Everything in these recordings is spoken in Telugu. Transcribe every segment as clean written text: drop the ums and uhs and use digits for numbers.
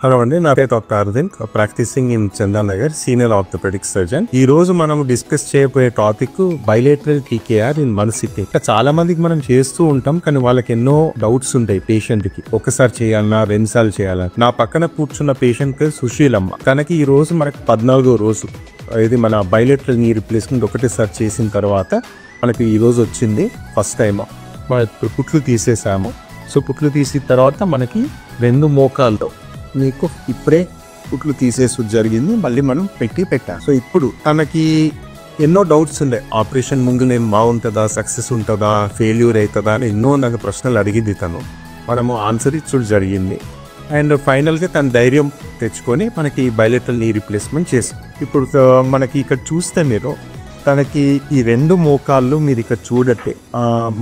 హలో అండి, నా పేరు doctor Aravind, practising in Chandanagar, senior orthopaedic surgeon. ఈ రోజు మనం డిస్కస్ చేయబోయే topic bilateral TKR in one sitting. చాలా మందికి మనం చేస్తూ ఉంటాం, కానీ వాళ్ళకి ఎన్నో డౌట్స్ ఉంటాయి. పేషెంట్ కి ఒకసారి చేయాలన్నా, రెండుసార్లు చేయాలన్నా. నా పక్కన కూర్చున్న పేషెంట్ పేరు సుశీలమ్మ. తనకి ఈ రోజు మనకి 14వ రోజు. ఇది మన బైలేటరల్ నీ రిప్లేస్మెంట్ ఒకటేసారి చేసిన తర్వాత మనకి ఈ రోజు వచ్చింది ఫస్ట్ టైం. పుట్లు తీసేసాము. సో పుట్లు తీసిన తర్వాత మనకి 2 మోకాల్లో మీకు ఇప్పుడే పుట్లు తీసేసు జరిగింది. మళ్ళీ మనం పెట్టాం. సో ఇప్పుడు తనకి ఎన్నో డౌట్స్ ఉండే. ఆపరేషన్ ముందు నేను బాగుంటుందా, సక్సెస్ ఉంటుందా, ఫెయిల్యూర్ అవుతుందా అని ఎన్నో నాకు ప్రశ్నలు అడిగింది తను. మనము ఆన్సర్ ఇచ్చుడు జరిగింది. అండ్ ఫైనల్గా తన ధైర్యం తెచ్చుకొని మనకి బైలేటరల్ నీ రిప్లేస్మెంట్ చేసాం. ఇప్పుడు మనకి ఇక్కడ చూస్తే మీరు తనకి ఈ 2 మోకాళ్ళు మీరు ఇక్కడ చూడట్టే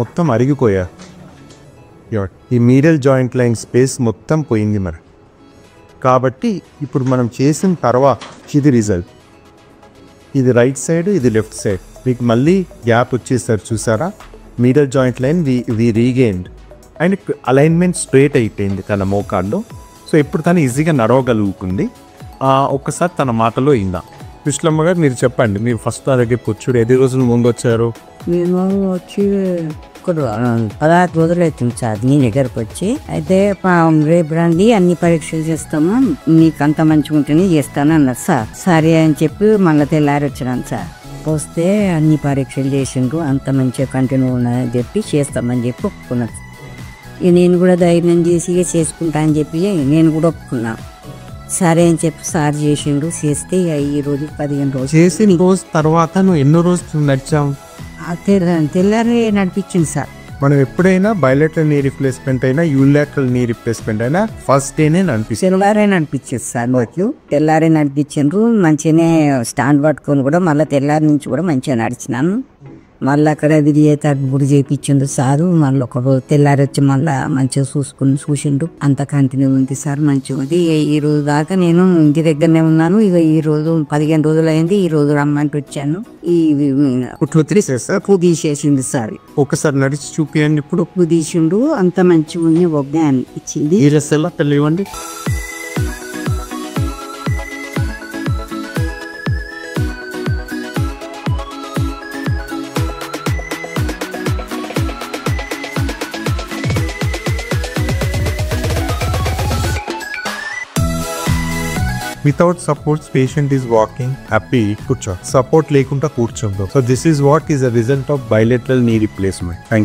మొత్తం అరిగిపోయారు. ఈ మీడియల్ జాయింట్ లైన్ స్పేస్ మొత్తం పోయింది మరి. కాబట్టి ఇప్పుడు మనం చేసిన తర్వాత ఇది రిజల్ట్. ఇది రైట్ సైడ్, ఇది లెఫ్ట్ సైడ్. మీకు మళ్ళీ గ్యాప్ వచ్చేసారు చూసారా. Medial joint line we regained and alignment straight అయిపోయింది తన మోకాళ్ళు. సో ఇప్పుడు తను ఈజీగా నడవగలుగుతుంది. ఒక్కసారి తన మాటలో ఇందా. కృష్ణమ్మ గారు, మీరు చెప్పండి, మీరు ఫస్ట్ నా దగ్గర కూర్చుడు ఎన్ని రోజుల ముందు వచ్చారు? మేము వచ్చి 16 రోజులు అవుతుంది సార్ నీ దగ్గరకు వచ్చి. అయితే రేపు రండి, అన్ని పరీక్షలు చేస్తాము, నీకు అంత మంచిగా ఉంటేనే చేస్తాను అన్నారు సార్. సరే అని చెప్పి మళ్ళీ తెల్లారి వచ్చినాను సార్. వస్తే అన్ని పరీక్షలు చేసిండ్రు, అంత మంచిగా కంటిన్యూ ఉన్నదని చెప్పి చేస్తామని చెప్పి ఒప్పుకున్నాను. నేను కూడా ధైర్యం చేసి చేసుకుంటా అని చెప్పి నేను కూడా ఒప్పుకున్నాను. సరే అని చెప్పి సార్ చేసిండు. చేస్తే ఈ రోజు 15 రోజులు చేసిన రోజు తర్వాత నువ్వు ఎన్నో రోజులు నడిచావు? తెల్లారి నడిపించింది సార్. మనం ఎప్పుడైనా బైలేటరల్ నీ రిప్లేస్మెంట్ అయినా, యూనిలేటరల్ నీ రిప్లేస్మెంట్ అయినా ఫస్ట్ డేనే నడిపిస్తుంది. తెల్లారే నడిపించేది సార్. వాళ్ళు తెల్లారే నడిపించారు. మంచిగానే స్టాండ్ పట్టుకొని కూడా మళ్ళీ తెల్లారి నుంచి కూడా మంచిగా నడిచినాను. మళ్ళీ అక్కడ అది గుడి చేయించిండు సారు. మళ్ళీ ఒక రోజు తెల్లారి వచ్చి మళ్ళీ మంచిగా చూసిండు. అంత కంటిన్యూ ఉంది సార్, మంచిగా ఉంది. ఈ రోజు దాకా నేను ఇంటి దగ్గరనే ఉన్నాను. ఇక ఈ రోజు 15 రోజులు అయింది. ఈ రోజు రమ్మంటే వచ్చాను. ఈ పుట్లు తీసేసిండు సార్. ఒకసారి నడిచి చూపియండి. ఇప్పుడు ఉప్పు తీసిండు, అంత మంచిగా ఉంది. ఒగ్గా అనిపించింది. ఈ డ్రెస్ ఎలా తెలియండి. Without support, patient is walking happy. Kucha. Support lekunda kurchundo. So this is what is a result of bilateral knee replacement. Thank you.